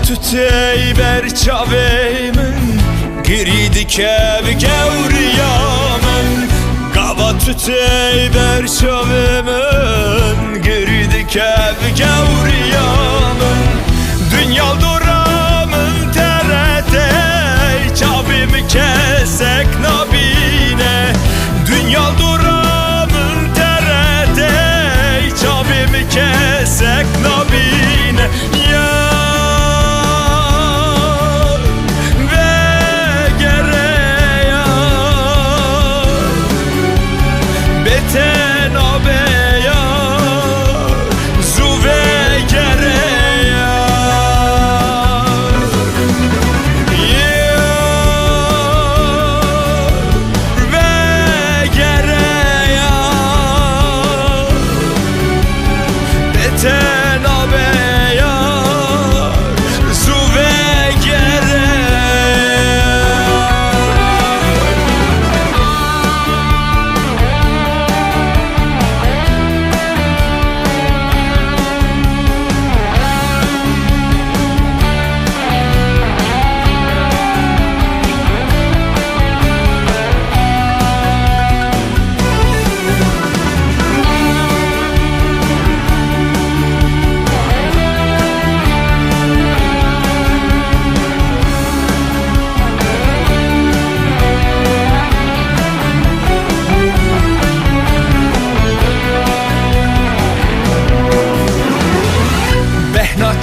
tutey ber çaveymin giridi kev gevriyamen. Gava tutey ber çaveymin giridi kev gevriyamen. Dünyal duramın teretey çavimi kesek nabine. Dünyal duramın teretey çavimi kesek nabine.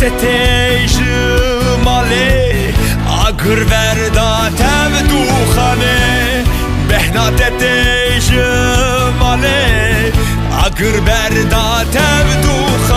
Tetejim ale agır verda tev duhane. Behna tetejim ale agır verda tev duhane.